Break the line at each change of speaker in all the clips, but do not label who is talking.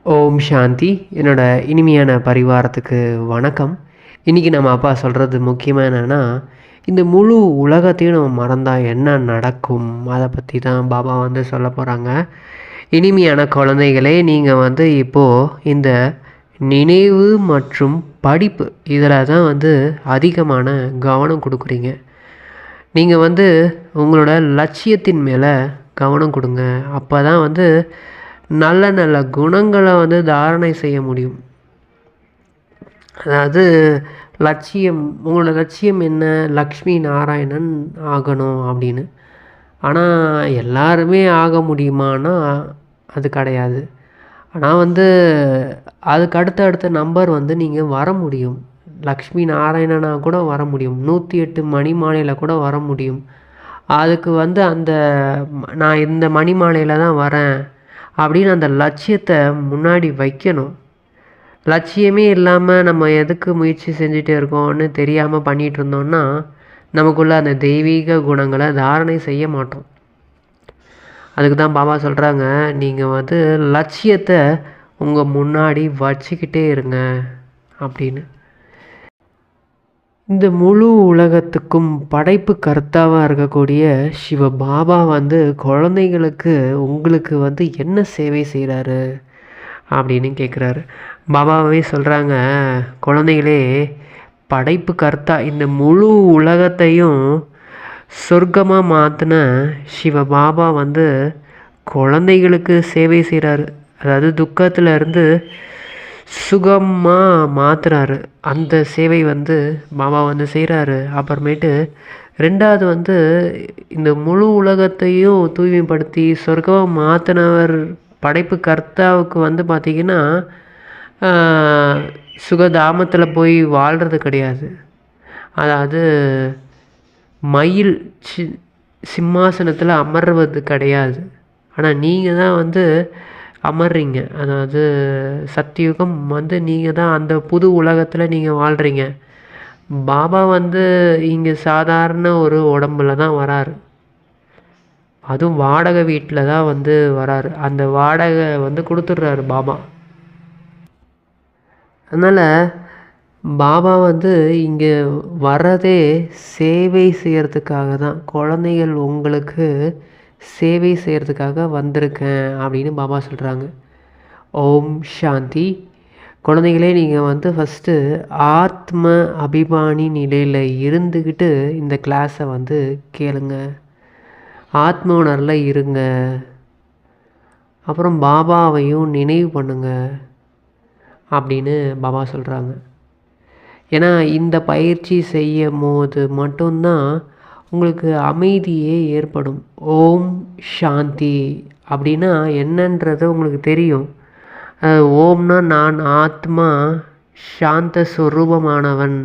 ஓம் சாந்தி. என்னோட இனிமையான பரிவாரத்துக்கு வணக்கம். இன்றைக்கி நம்ம அப்பா சொல்கிறது முக்கியமாக என்னென்னா, இந்த முழு உலகத்தையும் நம்ம மறந்தால் என்ன நடக்கும், அதை பற்றி தான் பாபா வந்து சொல்ல போகிறாங்க. இனிமையான குழந்தைகளே, நீங்கள் வந்து இப்போது இந்த நினைவு மற்றும் படிப்பு இதில் தான் வந்து அதிகமான கவனம் கொடுக்குறீங்க. நீங்கள் வந்து உங்களோட லட்சியத்தின் மேலே கவனம் கொடுங்க. அப்போ தான் வந்து நல்ல நல்ல குணங்களை வந்து தாரணை செய்ய முடியும். அதாவது லட்சியம், உங்களோட லட்சியம் என்ன? லக்ஷ்மி நாராயணன் ஆகணும் அப்படின்னு. ஆனால் எல்லாருமே ஆக முடியுமானா அது கிடையாது. ஆனால் வந்து அதுக்கு அடுத்த நம்பர் வந்து நீங்கள் வர முடியும். லக்ஷ்மி நாராயணனாக கூட வர முடியும். 108 மணி மாலையில் கூட வர முடியும். அதுக்கு வந்து நான் இந்த மணி மாலையில் தான் வரேன் அப்படின்னு அந்த லட்சியத்தை முன்னாடி வைக்கணும். லட்சியமே இல்லாமல் நம்ம எதுக்கு முயற்சி செஞ்சுட்டே இருக்கோம்னு தெரியாமல் பண்ணிகிட்டு இருந்தோம்னா நமக்குள்ளே அந்த தெய்வீக குணங்களை தாரணை செய்ய மாட்டோம். அதுக்கு தான் பாபா சொல்கிறாங்க, நீங்கள் வந்து லட்சியத்தை உங்கள் முன்னாடி வச்சுக்கிட்டே இருங்க அப்படின்னு. இந்த முழு உலகத்துக்கும் படைப்பு கர்த்தாவாக இருக்கக்கூடிய சிவ பாபா வந்து குழந்தைங்களுக்கு உங்களுக்கு வந்து என்ன சேவை செய்கிறாரு அப்படின்னு கேட்குறாரு. பாபாவே சொல்கிறாங்க, குழந்தைகளே, படைப்பு கர்த்தா இந்த முழு உலகத்தையும் சொர்க்கமாக மாற்றின சிவ பாபா வந்து குழந்தைகளுக்கு சேவை செய்கிறாரு. அதாவது துக்கத்தில் இருந்து சுகமாக மாற்றுறாரு. அந்த சேவை வந்து பாபா வந்து செய்கிறாரு. அப்புறமேட்டு ரெண்டாவது வந்து இந்த முழு உலகத்தையும் தூய்மைப்படுத்தி சொர்க்கமாக மாற்றினவர் படைப்பு கர்த்தாவுக்கு வந்து பார்த்திங்கன்னா சுகதாமத்தில் போய் வாழ்கிறது கிடையாது. அதாவது மயில் சிம்மாசனத்தில் அமர்வது கிடையாது. ஆனால் நீங்கள் தான் வந்து அமர்றீங்க. அதாவது சத்தியுகம் வந்து நீங்கள் தான் அந்த புது உலகத்தில் நீங்கள் வாழ்கிறீங்க. பாபா வந்து இங்கே சாதாரண ஒரு உடம்புல தான் வராரு. அதுவும் வாடகை வீட்டில் தான் வந்து வராரு. அந்த வாடகை வந்து கொடுத்துட்றாரு பாபா. அதனால் பாபா வந்து இங்கே வர்றதே சேவை செய்கிறதுக்காக தான். குழந்தைகள் உங்களுக்கு சேவை செய்கிறதுக்காக வந்திருக்கேன் அப்படின்னு பாபா சொல்கிறாங்க. ஓம் சாந்தி. குழந்தைகளே, நீங்கள் வந்து ஃபஸ்ட்டு ஆத்ம அபிமானி நிலையில் இருந்துக்கிட்டு இந்த கிளாஸை வந்து கேளுங்க. ஆத்ம உணர்வில் இருங்க. அப்புறம் பாபாவையும் நினைவு பண்ணுங்க அப்படின்னு பாபா சொல்கிறாங்க. ஏன்னா இந்த பயிற்சி செய்யும் போது மட்டும்தான் உங்களுக்கு அமைதியே ஏற்படும். ஓம் சாந்தி அப்படின்னா என்னன்றது உங்களுக்கு தெரியும். ஓம்னா நான் ஆத்மா சாந்த ஸ்வரூபமானவன்.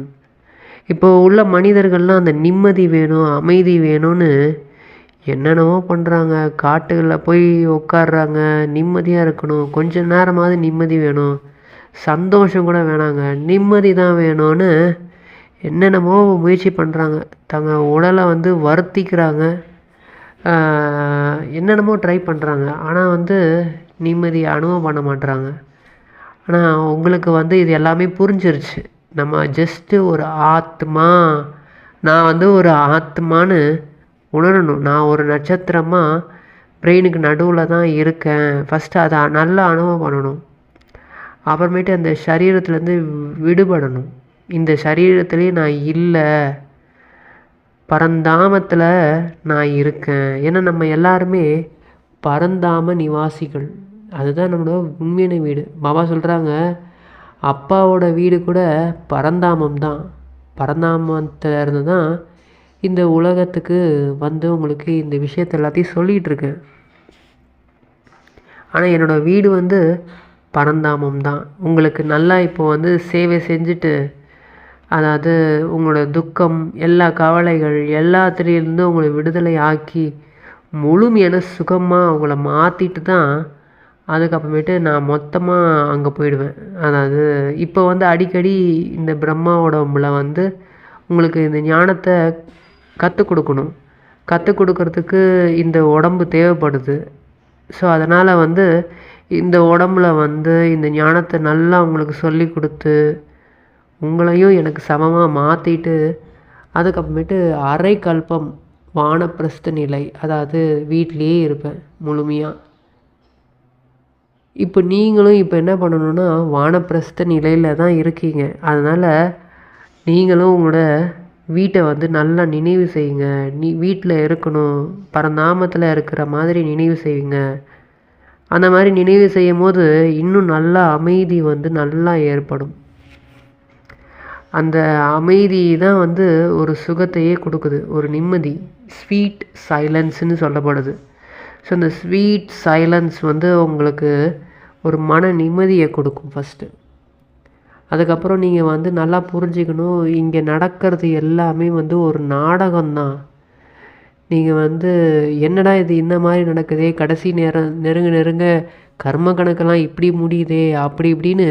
இப்போ உள்ள மனிதர்கள்லாம் அந்த நிம்மதி வேணும், அமைதி வேணும்னு என்னென்னவோ பண்ணுறாங்க. காட்டுகளில் போய் உட்காடுறாங்க. நிம்மதியாக இருக்கணும், கொஞ்ச நேரமாவது நிம்மதி வேணும், சந்தோஷம் கூட வேணாங்க, நிம்மதி தான் வேணும்னு என்னென்னமோ முயற்சி பண்ணுறாங்க. தங்கள் உடலை வந்து வருத்திக்கிறாங்க, என்னென்னமோ ட்ரை பண்ணுறாங்க. ஆனால் வந்து நிம்மதியை அனுபவம் பண்ண மாட்டுறாங்க. ஆனால் உங்களுக்கு வந்து இது எல்லாமே புரிஞ்சிருச்சு. நம்ம ஜஸ்ட்டு ஒரு ஆத்மா, நான் வந்து ஒரு ஆத்மான்னு உணரணும். நான் ஒரு நட்சத்திரமாக பிரெயினுக்கு நடுவில் தான் இருக்கேன். ஃபஸ்ட்டு அதை நல்லா அனுபவம் பண்ணணும். அப்புறமேட்டு அந்த சரீரத்துலேருந்து விடுபடணும். இந்த சரீரத்துலேயே நான் இல்லை, பரந்தாமத்தில் நான் இருக்கேன். ஏன்னா நம்ம எல்லாருமே பரந்தாம நிவாசிகள். அதுதான் நம்மளோட உண்மையான வீடு. பாபா சொல்கிறாங்க, அப்பாவோட வீடு கூட பரந்தாமம் தான். பரந்தாமத்தில் இருந்து தான் இந்த உலகத்துக்கு வந்து உங்களுக்கு இந்த விஷயத்தை எல்லாத்தையும் சொல்லிகிட்ருக்கேன். ஆனால் என்னோடய வீடு வந்து பரந்தாமம் தான். உங்களுக்கு நல்லா இப்போ வந்து சேவை செஞ்சுட்டு, அதாவது உங்களோட துக்கம், எல்லா கவலைகள் எல்லாத்துலேருந்து உங்களை விடுதலை ஆக்கி முழுமையான சுகமாக அவங்கள மாற்றிட்டு தான் அதுக்கப்புறமேட்டு நான் மொத்தமாக அங்கே போயிடுவேன். அதாவது இப்போ வந்து அடிக்கடி இந்த பிரம்மாவோட உடம்புல வந்து உங்களுக்கு இந்த ஞானத்தை கற்றுக் கொடுக்கணும். கற்றுக் கொடுக்கறதுக்கு இந்த உடம்பு தேவைப்படுது. ஸோ அதனால் வந்து இந்த உடம்புல வந்து இந்த ஞானத்தை நல்லா உங்களுக்கு சொல்லி கொடுத்து உங்களையும் எனக்கு சமமாக மாற்றிட்டு அதுக்கப்புறமேட்டு அரை கல்பம் வானப்பிரஸ்த நிலை, அதாவது வீட்டிலேயே இருப்பேன் முழுமையாக. இப்போ நீங்களும் இப்போ என்ன பண்ணணுன்னா வானப்பிரஸ்த நிலையில் தான் இருக்கீங்க. அதனால் நீங்களும் உங்களோட வீட்டை வந்து நல்லா நினைவு செய்யுங்க. வீட்டில் இருக்கணும், பரந்தாமத்தில் இருக்கிற மாதிரி நினைவு செய்யுங்க. அந்த மாதிரி நினைவு செய்யும் போது இன்னும் நல்லா அமைதி வந்து நல்லா ஏற்படும். அந்த அமைதி தான் வந்து ஒரு சுகத்தையே கொடுக்குது, ஒரு நிம்மதி. ஸ்வீட் சைலன்ஸ்னு சொல்லப்படுது. ஸோ அந்த ஸ்வீட் சைலன்ஸ் வந்து உங்களுக்கு ஒரு மன நிம்மதியை கொடுக்கும் ஃபஸ்ட்டு. அதுக்கப்புறம் நீங்கள் வந்து நல்லா புரிஞ்சுக்கணும், இங்கே நடக்கிறது எல்லாமே வந்து ஒரு நாடகம்தான். நீங்கள் வந்து என்னடா இது இந்த மாதிரி நடக்குதே, கடைசி நேரம் நெருங்க நெருங்க கர்ம கணக்கெல்லாம் இப்படி முடியுதே அப்படி இப்படின்னு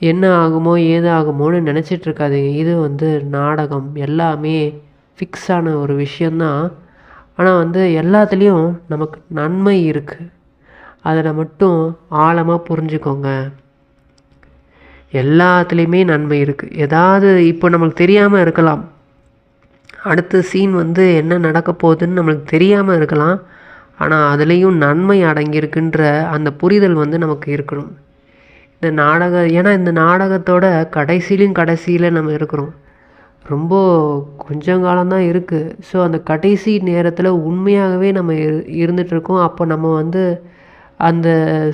என்ன ஆகுமோ ஏது ஆகுமோன்னு நினச்சிட்ருக்காதீங்க. இது வந்து நாடகம், எல்லாமே ஃபிக்ஸான ஒரு விஷயந்தான். ஆனால் வந்து எல்லாத்துலேயும் நமக்கு நன்மை இருக்குது, அதில் மட்டும் ஆழமாக புரிஞ்சுக்கோங்க. எல்லாத்துலேயுமே நன்மை இருக்குது. ஏதாவது இப்போ நம்மளுக்கு தெரியாமல் இருக்கலாம், அடுத்த சீன் வந்து என்ன நடக்க போகுதுன்னு நம்மளுக்கு தெரியாமல் இருக்கலாம். ஆனால் அதுலேயும் நன்மை அடங்கியிருக்குன்ற அந்த புரிதல் வந்து நமக்கு இருக்கணும். ஏன்னா இந்த நாடகத்தோட கடைசியில் நம்ம இருக்கிறோம். ரொம்ப கொஞ்சம் காலம்தான் இருக்குது. ஸோ அந்த கடைசி நேரத்தில் உண்மையாகவே நம்ம இருந்துகிட்ருக்கோம். அப்போ நம்ம வந்து அந்த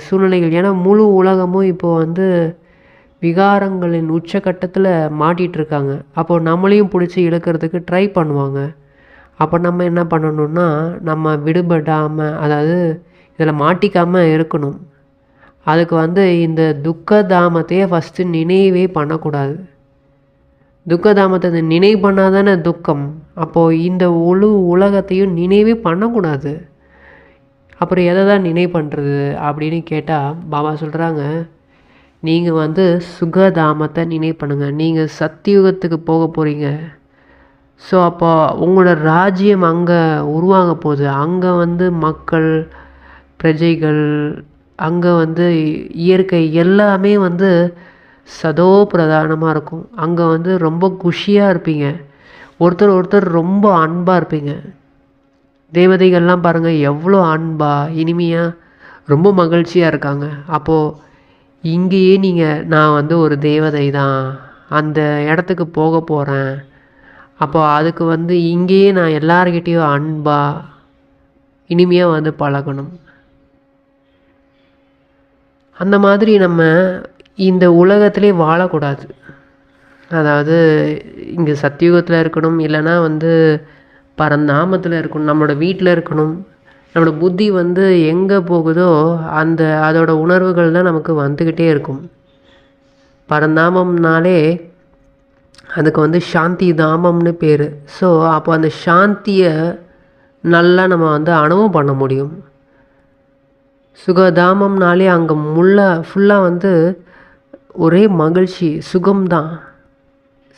சூழ்நிலைகள், ஏன்னா முழு உலகமும் இப்போது வந்து விகாரங்களின் உச்சக்கட்டத்தில் மாட்டிகிட்ருக்காங்க. அப்போது நம்மளையும் பிடிச்சி இழுக்கிறதுக்கு ட்ரை பண்ணுவாங்க. அப்போ நம்ம என்ன பண்ணணுன்னா, நம்ம விடுபடாமல், அதாவது இதில் மாட்டிக்காமல் இருக்கணும். அதுக்கு வந்து இந்த துக்கதாமத்தையே ஃபஸ்ட்டு நினைவே பண்ணக்கூடாது. துக்கதாமத்தை நினைவு பண்ணால் தானே துக்கம். அப்போது இந்த உலகத்தையும் நினைவே பண்ணக்கூடாது. அப்புறம் எதை தான் நினைவு பண்ணுறது அப்படின்னு கேட்டால் பாபா சொல்கிறாங்க, நீங்கள் வந்து சுகதாமத்தை நினைவு பண்ணுங்கள். நீங்கள் சத்தியுகத்துக்கு போக போகிறீங்க. ஸோ அப்போ உங்களோட ராஜ்யம் அங்கே உருவாக போகுது. அங்கே வந்து மக்கள், பிரஜைகள், அங்கே வந்து இயற்கை எல்லாமே வந்து சதோ பிரதானமாக இருக்கும். அங்கே வந்து ரொம்ப குஷியாக இருப்பீங்க, ஒருத்தர் ரொம்ப அன்பாக இருப்பீங்க. தேவதைகள்லாம் பாருங்கள் எவ்வளோ அன்பாக இனிமையாக ரொம்ப மகிழ்ச்சியாக இருக்காங்க. அப்போது இங்கேயே நான் வந்து ஒரு தேவதை தான், அந்த இடத்துக்கு போக போகிறேன். அப்போது அதுக்கு வந்து இங்கேயே நான் எல்லார்கிட்டேயும் அன்பாக இனிமையாக வந்து பழகணும். அந்த மாதிரி நம்ம இந்த உலகத்திலே வாழக்கூடாது. அதாவது இங்கே சத்தியுகத்தில் இருக்கணும், இல்லைன்னா வந்து பரந்தாமத்தில் இருக்கணும், நம்மளோட வீட்டில் இருக்கணும். நம்மளோட புத்தி வந்து எங்கே போகுதோ அதோட உணர்வுகள் தான் நமக்கு வந்துக்கிட்டே இருக்கும். பரந்தாமம்னாலே அதுக்கு வந்து சாந்தி தாமம்னு பேர். ஸோ அப்போ அந்த சாந்தியை நல்லா நம்ம வந்து அனுபவம் பண்ண முடியும். சுகதாமம்னாலே அங்கே ஃபுல்லாக வந்து ஒரே மகிழ்ச்சி, சுகம்தான்.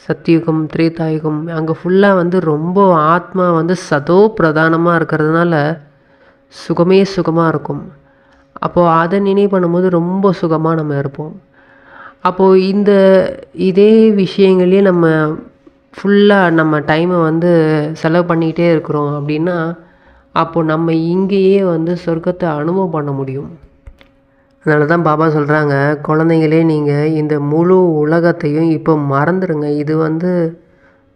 சத்தியுகம், திரேதாயுகம், அங்கே ஃபுல்லாக வந்து ரொம்ப ஆத்மா வந்து சதோ பிரதானமாக இருக்கிறதுனால சுகமாக இருக்கும். அப்போது அதை நினைவு பண்ணும்போது ரொம்ப சுகமாக நம்ம இருப்போம். அப்போது இதே விஷயங்களே நம்ம ஃபுல்லாக நம்ம டைமை வந்து செலவு பண்ணிக்கிட்டே இருக்கிறோம் அப்படின்னா, அப்போது நம்ம இங்கேயே வந்து சொர்க்கத்தை அனுபவம் பண்ண முடியும். அதனால தான் பாபா சொல்கிறாங்க, குழந்தைங்களே நீங்கள் இந்த முழு உலகத்தையும் இப்போ மறந்துடுங்க. இது வந்து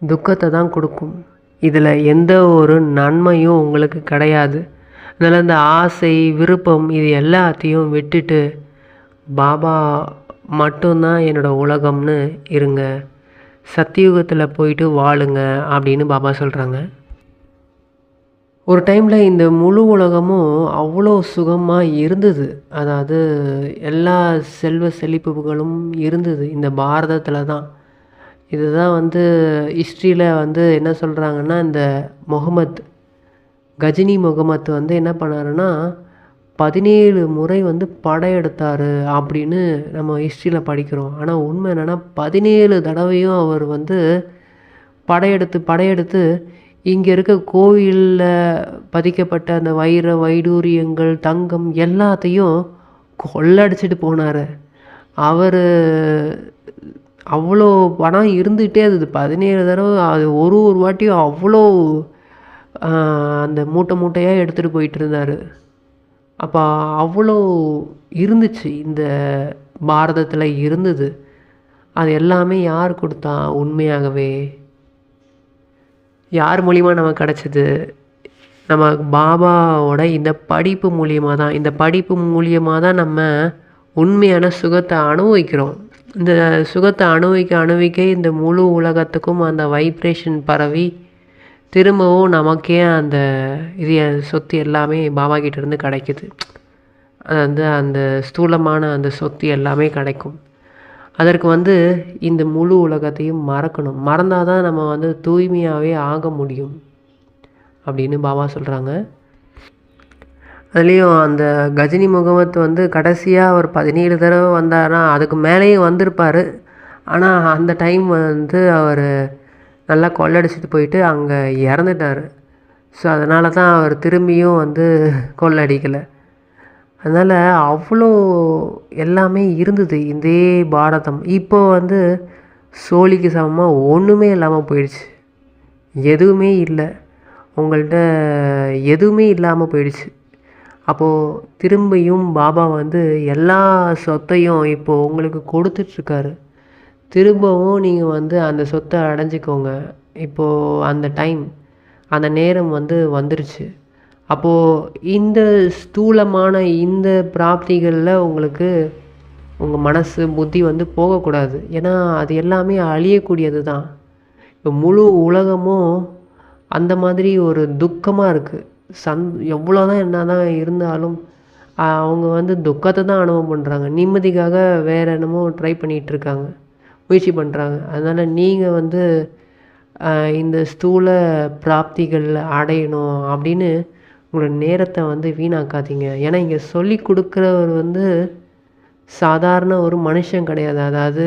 துக்கத்தை தான் கொடுக்கும். இதில் எந்த ஒரு நன்மையும் உங்களுக்கு கிடையாது. அதனால் இந்த ஆசை, விருப்பம் இது எல்லாத்தையும் விட்டுட்டு பாபா மட்டும்தான் என்னோடய உலகம்னு இருங்க, சத்தியுகத்தில் போயிட்டு வாழுங்க அப்படின்னு பாபா சொல்கிறாங்க. ஒரு டைமில் இந்த முழு உலகமும் அவ்வளோ சுகமாக இருந்தது. அதாவது எல்லா செல்வ செழிப்புகளும் இருந்தது இந்த பாரதத்தில் தான். இதுதான் வந்து ஹிஸ்ட்ரியில் வந்து என்ன சொல்கிறாங்கன்னா, இந்த கஜினி முகமது வந்து என்ன பண்ணாருன்னா 17 முறை வந்து படையெடுத்தார் அப்படின்னு நம்ம ஹிஸ்ட்ரியில் படிக்கிறோம். ஆனால் உண்மை என்னென்னா 17 தடவையும் அவர் வந்து படையெடுத்து இங்கே இருக்க கோவிலில் பதிக்கப்பட்ட அந்த வைர வைடூரியங்கள், தங்கம் எல்லாத்தையும் கொள்ளடிச்சிட்டு போனார். அவர் அவ்வளோ பணம் இருந்துகிட்டே இருந்தது. 17 தடவை அது ஒரு ஒரு வாட்டியும் அவ்வளோ அந்த மூட்டை மூட்டையாக எடுத்துகிட்டு போயிட்டு இருந்தார். அப்போ அவ்வளோ இருந்துச்சு, இந்த பாரதத்தில் இருந்தது. அது எல்லாமே யார் கொடுத்தா? உண்மையாகவே யார் மூலிமா நமக்கு கிடச்சிது? நம்ம பாபாவோட இந்த படிப்பு மூலியமாக தான். இந்த படிப்பு மூலியமாக தான் நம்ம உண்மையான சுகத்தை அனுபவிக்கிறோம். இந்த சுகத்தை அனுபவிக்க இந்த முழு உலகத்துக்கும் அந்த வைப்ரேஷன் பரவி திரும்பவும் நமக்கே அந்த இது சொத்து எல்லாமே பாபா கிட்டேருந்து கிடைக்குது. அது அந்த ஸ்தூலமான அந்த சொத்து எல்லாமே கிடைக்கும். அதற்கு இந்த முழு உலகத்தையும் மறக்கணும். மறந்தால் தான் நம்ம தூய்மையாகவே ஆக முடியும் அப்படின்னு பாபா சொல்கிறாங்க. அதுலேயும் அந்த கஜினி முகமத் கடைசியாக ஒரு 17 தடவை வந்தார்னா அதுக்கு மேலேயும் வந்திருப்பார். ஆனால் அந்த டைம் அவர் நல்லா கொள்ளடிச்சிட்டு போயிட்டு அங்கே இறந்துட்டார். ஸோ அதனால தான் அவர் திரும்பியும் கொள்ளடிக்கலை. அதனால் அவ்வளோ எல்லாமே இருந்தது இதே பாரதம். இப்போது சோழிக்கு சமமாக ஒன்றுமே இல்லாமல் போயிடுச்சு. எதுவுமே இல்லை, உங்கள்கிட்ட எதுவுமே இல்லாமல் போயிடுச்சு. அப்போது திரும்பியும் பாபா எல்லா சொத்தையும் இப்போது உங்களுக்கு கொடுத்துட்ருக்காரு. திரும்பவும் நீங்கள் அந்த சொத்தை அடைஞ்சிக்கோங்க. இப்போது அந்த டைம், அந்த நேரம் வந்துருச்சு. அப்போது இந்த ஸ்தூலமான இந்த பிராப்திகளில் உங்களுக்கு உங்கள் மனசு புத்தி போகக்கூடாது. ஏன்னா அது எல்லாமே அழியக்கூடியது தான். இப்போ முழு உலகமும் அந்த மாதிரி ஒரு துக்கமாக இருக்குது. எவ்வளோ தான் என்ன தான் இருந்தாலும் அவங்க துக்கத்தை தான் அனுபவம் பண்ணுறாங்க. நிம்மதிக்காக வேறு என்னமோ ட்ரை பண்ணிகிட்ருக்காங்க, முயற்சி பண்ணுறாங்க. அதனால் நீங்கள் இந்த ஸ்தூல பிராப்திகள் அடையணும் அப்படின்னு உங்களோட நேரத்தை வீணாக்காதீங்க. ஏன்னா இங்கே சொல்லி கொடுக்குறவர் சாதாரண ஒரு மனுஷன் கிடையாது. அதாவது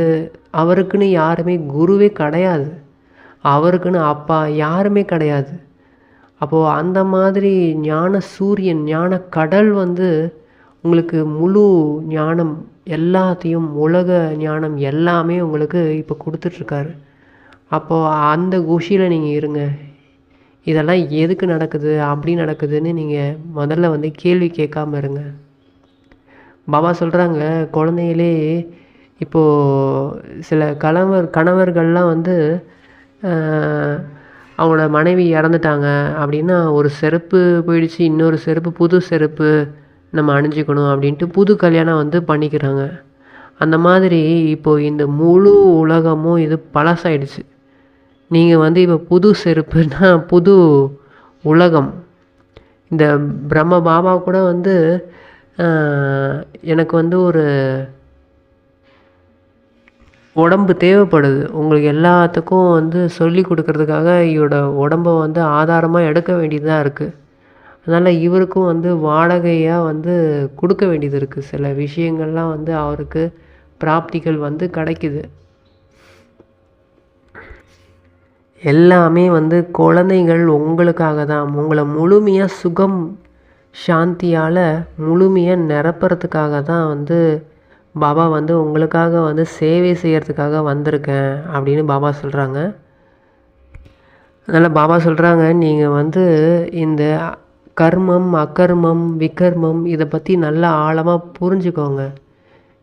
அவருக்குன்னு யாருமே குருவே கிடையாது, அவருக்குன்னு அப்பா யாருமே கிடையாது. அப்போது அந்த மாதிரி ஞான சூரியன், ஞான கடல் உங்களுக்கு முழு ஞானம் எல்லாத்தையும், உலக ஞானம் எல்லாமே உங்களுக்கு இப்போ கொடுத்துட்ருக்காரு. அப்போது அந்த குஷியில் நீங்கள் இருங்க. இதெல்லாம் எதுக்கு நடக்குது, அப்படி நடக்குதுன்னு நீங்கள் முதல்ல கேள்வி கேட்காம இருங்க. பாபா சொல்கிறாங்க, குழந்தைகளே இப்போது சில கணவர்கள்லாம் அவங்களோட மனைவி இறந்துட்டாங்க அப்படின்னா ஒரு செருப்பு போயிடுச்சு, இன்னொரு செருப்பு, புது செருப்பு நம்ம அணிஞ்சிக்கணும் அப்படின்ட்டு புது கல்யாணம் பண்ணிக்கிறாங்க. அந்த மாதிரி இப்போது இந்த முழு உலகமும் இது பழசாயிடுச்சு. நீங்கள் இப்போ புது செருப்புனா புது உலகம். இந்த பிரம்ம பாபா கூட எனக்கு ஒரு உடம்பு தேவைப்படுது, உங்களுக்கு எல்லாத்துக்கும் சொல்லி கொடுக்கறதுக்காக இவரோட உடம்பை ஆதாரமாக எடுக்க வேண்டியதாக இருக்குது. அதனால் இவருக்கும் வாடகையாக கொடுக்க வேண்டியது இருக்குது. சில விஷயங்கள்லாம் அவருக்கு பிராப்திகள் கிடைக்குது. எல்லாமே குழந்தைகள் உங்களுக்காக தான். உங்களை முழுமையாக சுகம் சாந்தியால் முழுமையாக நிரப்புறதுக்காக தான் பாபா உங்களுக்காக சேவை செய்கிறதுக்காக வந்திருக்கேன் அப்படின்னு பாபா சொல்கிறாங்க. அதனால் பாபா சொல்கிறாங்க, நீங்கள் இந்த கர்மம், அகர்மம், விகர்மம் இதை பற்றி நல்லா ஆழமாக புரிஞ்சுக்கோங்க.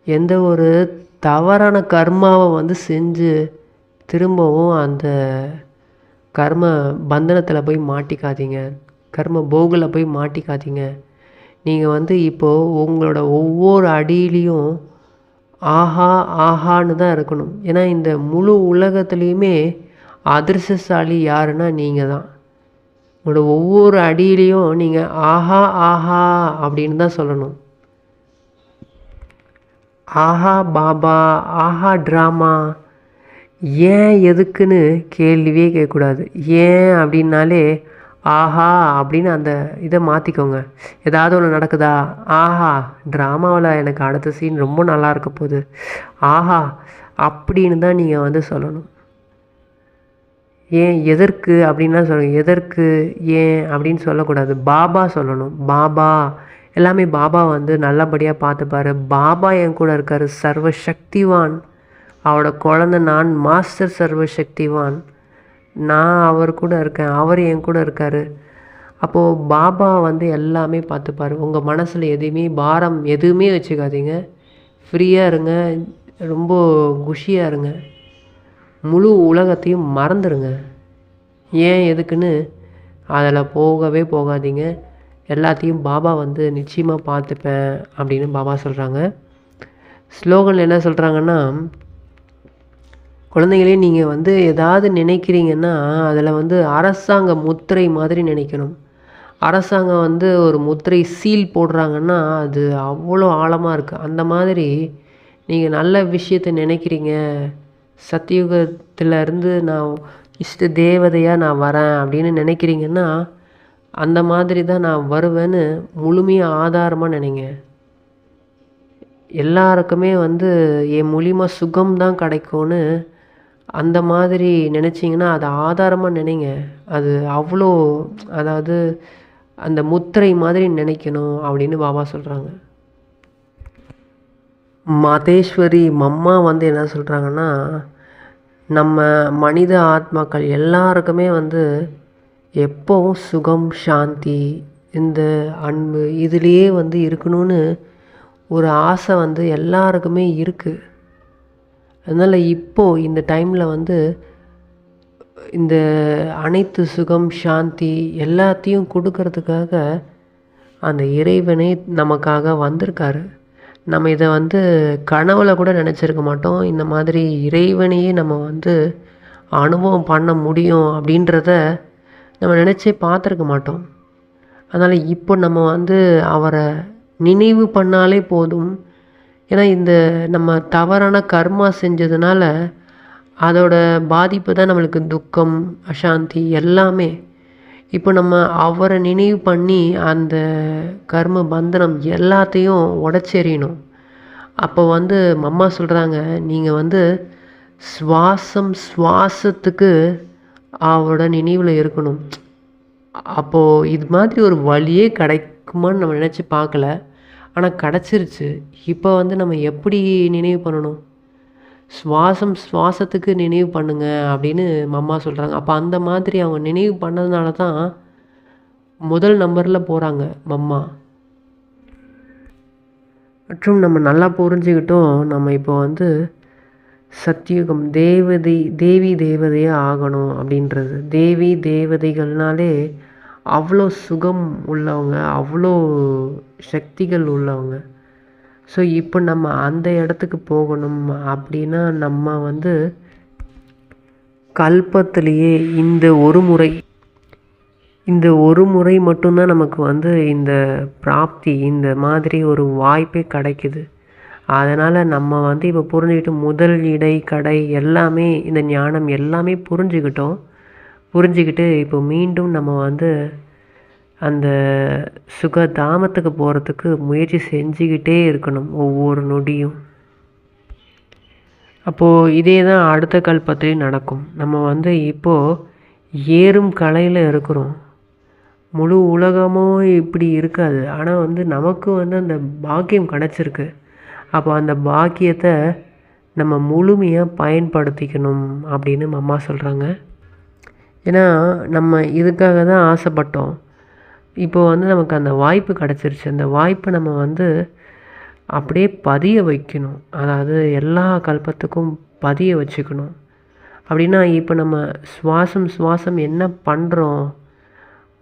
எந்த ஒரு தவறான கர்மாவை செஞ்சு திரும்பவும் அந்த கர்ம பந்தனத்தில் போய் மாட்டிக்காதீங்க, கர்ம போகில் போய் மாட்டிக்காதீங்க. நீங்கள் இப்போது உங்களோட ஒவ்வொரு அடியிலையும் ஆஹா ஆஹான்னு தான் இருக்கணும். ஏன்னா இந்த முழு உலகத்துலேயுமே அதிர்ஷ்டசாலி யாருன்னா நீங்கள் தான். உங்களோட ஒவ்வொரு அடியிலையும் நீங்கள் ஆஹா ஆஹா அப்படின்னு தான் சொல்லணும். ஆஹா பாபா, ஆஹா ட்ராமா, ஏன் எதுக்குன்னு கேள்வியே கேட்கக்கூடாது. ஏன் அப்படின்னாலே ஆஹா அப்படின்னு அந்த இதை மாற்றிக்கோங்க. ஏதாவது ஒன்று நடக்குதா, ஆஹா ட்ராமாவில் எனக்கு அடுத்த சீன் ரொம்ப நல்லா இருக்க போகுது, ஆஹா அப்படின்னு தான் நீங்கள் சொல்லணும். ஏன் எதற்கு அப்படின்லாம் சொல்லணும். எதற்கு ஏன் அப்படின்னு சொல்லக்கூடாது, பாபா சொல்லணும். பாபா எல்லாமே பாபா வந்து நல்லபடியாக பார்த்துப்பாரு. பாபா என் கூட இருக்கார், சர்வசக்திவான். அவரோட குழந்த நான், மாஸ்டர் சர்வசக்திவான். நான் அவர் கூட இருக்கேன், அவர் என் கூட இருக்கார். அப்போது பாபா வந்து எல்லாமே பார்த்துப்பார். உங்கள் மனசில் எதுவுமே பாரம் எதுவுமே வச்சுக்காதீங்க. ஃப்ரீயாக இருங்க, ரொம்ப குஷியாக இருங்க. முழு உலகத்தையும் மறந்துடுங்க. ஏன் எதுக்குன்னு அதில் போகவே போகாதீங்க. எல்லாத்தையும் பாபா வந்து நிச்சயமாக பார்த்துப்பேன் அப்படின்னு பாபா சொல்கிறாங்க. ஸ்லோகனில் என்ன சொல்கிறாங்கன்னா, குழந்தைகளே நீங்கள் வந்து ஏதாவது நினைக்கிறீங்கன்னா அதில் வந்து அரசாங்க முத்திரை மாதிரி நினைக்கணும். அரசாங்கம் வந்து ஒரு முத்திரை சீல் போடுறாங்கன்னா அது அவ்வளோ ஆழமாக இருக்குது. அந்த மாதிரி நீங்கள் நல்ல விஷயத்தை நினைக்கிறீங்க, சத்தியுகத்தில் இருந்து நான் இஷ்ட தேவதையாக நான் வரேன் அப்படின்னு நினைக்கிறீங்கன்னா அந்த மாதிரி தான் நான் வருவேன்னு முழுமையாக ஆதாரமாக நினைங்க. எல்லாருக்குமே வந்து என் மூலிமா சுகம்தான் கிடைக்கும்னு அந்த மாதிரி நினச்சிங்கன்னா அதை ஆதாரமாக நினைங்க. அது அவ்வளோ, அதாவது அந்த முத்திரை மாதிரி நினைக்கணும் அப்படின்னு பாபா சொல்கிறாங்க. மாதேஸ்வரி மம்மா வந்து என்ன சொல்கிறாங்கன்னா, நம்ம மனித ஆத்மாக்கள் எல்லாருக்குமே வந்து எப்போவும் சுகம், சாந்தி, இந்த அன்பு இதுலேயே வந்து இருக்கணும்னு ஒரு ஆசை வந்து எல்லாருக்குமே இருக்குது. அதனால் இப்போது இந்த டைமில் வந்து இந்த அனைத்து சுகம், சாந்தி எல்லாத்தையும் கொடுக்கறதுக்காக அந்த இறைவனே நமக்காக வந்திருக்காரு. நம்ம இதை வந்து கனவுல கூட நினச்சிருக்க மாட்டோம். இந்த மாதிரி இறைவனையே நம்ம வந்து அனுபவம் பண்ண முடியும் அப்படின்றத நம்ம நினச்சே பார்த்துருக்க மாட்டோம். அதனால் இப்போ நம்ம வந்து அவரை நினைவு பண்ணாலே போதும். ஏன்னா இந்த நம்ம தவறான கர்மா செஞ்சதுனால அதோட பாதிப்பு தான் நம்மளுக்கு துக்கம், அசாந்தி எல்லாமே. இப்போ நம்ம அவரை நினைவு பண்ணி அந்த கர்ம பந்தனம் எல்லாத்தையும் உடச்செறியணும். அப்போ வந்து மம்மா சொல்கிறாங்க, நீங்கள் வந்து சுவாசத்துக்கு அவரோட நினைவில் இருக்கணும். அப்போது இது மாதிரி ஒரு வழியே கிடைக்குமான்னு நம்ம நினச்சி பார்க்கல, ஆனால் கிடச்சிருச்சு. இப்போ வந்து நம்ம எப்படி நினைவு பண்ணணும்? சுவாசத்துக்கு நினைவு பண்ணுங்க அப்படின்னு மம்மா சொல்கிறாங்க. அப்போ அந்த மாதிரி அவங்க நினைவு பண்ணதுனால தான் முதல் நம்பரில் போகிறாங்க மம்மா. மற்றும் நம்ம நல்லா புரிஞ்சுக்கிட்டோம், நம்ம இப்போ வந்து சத்தியுகம் தேவி தேவதையாக ஆகணும் அப்படின்றது. தேவி தேவதைகள்னாலே அவ்வளோ சுகம் உள்ளவங்க, அவ்வளோ சக்திகள் உள்ளவங்க. ஸோ இப்போ நம்ம அந்த இடத்துக்கு போகணும் அப்படின்னா நம்ம வந்து கல்பத்திலேயே இந்த ஒரு முறை மட்டும்தான் நமக்கு வந்து இந்த பிராப்தி, இந்த மாதிரி ஒரு வாய்ப்பே கிடைக்குது. அதனால் நம்ம வந்து இப்போ புரிஞ்சுக்கிட்டு முதல் இடை கடை எல்லாமே இந்த ஞானம் எல்லாமே புரிஞ்சுக்கிட்டு இப்போ மீண்டும் நம்ம வந்து அந்த சுகதாமத்துக்கு போகிறதுக்கு முயற்சி செஞ்சுக்கிட்டே இருக்கணும் ஒவ்வொரு நொடியும். அப்போது இதே தான் அடுத்த கல்பத்திலையும் நடக்கும். நம்ம வந்து இப்போது ஏறும் கலையில் இருக்கிறோம். முழு உலகமும் இப்படி இருக்காது, ஆனால் வந்து நமக்கு வந்து அந்த பாக்கியம் கிடச்சிருக்கு. அப்போ அந்த பாக்கியத்தை நம்ம முழுமையாக பயன்படுத்திக்கணும் அப்படின்னு அம்மா சொல்கிறாங்க. ஏன்னா நம்ம இதுக்காக தான் ஆசைப்பட்டோம். இப்போ வந்து நமக்கு அந்த வாய்ப்பு கிடச்சிருச்சு. அந்த வாய்ப்பை நம்ம வந்து அப்படியே பதிய வைக்கணும். அதாவது எல்லா கல்பத்துக்கும் பதிய வச்சுக்கணும். அப்படின்னா இப்போ நம்ம சுவாசம் என்ன பண்ணுறோம்,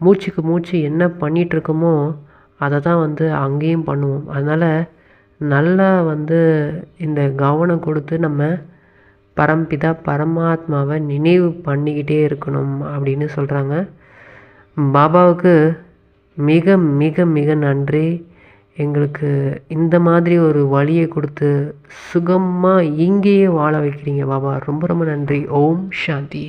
மூச்சுக்கு மூச்சு என்ன பண்ணிகிட்ருக்கோமோ அதை தான் வந்து அங்கேயும் பண்ணுவோம். அதனால் நல்லா வந்து இந்த கவனம் கொடுத்து நம்ம பரம்பிதா பரமாத்மாவை நினைவு பண்ணிக்கிட்டே இருக்கணும் அப்படின்னு சொல்கிறாங்க. பாபாவுக்கு மிக மிக மிக நன்றி. எங்களுக்கு இந்த மாதிரி ஒரு வழியை கொடுத்து சுகமாக இங்கேயே வாழ வைக்கிறீங்க பாபா. ரொம்ப ரொம்ப நன்றி. ஓம் சாந்தி.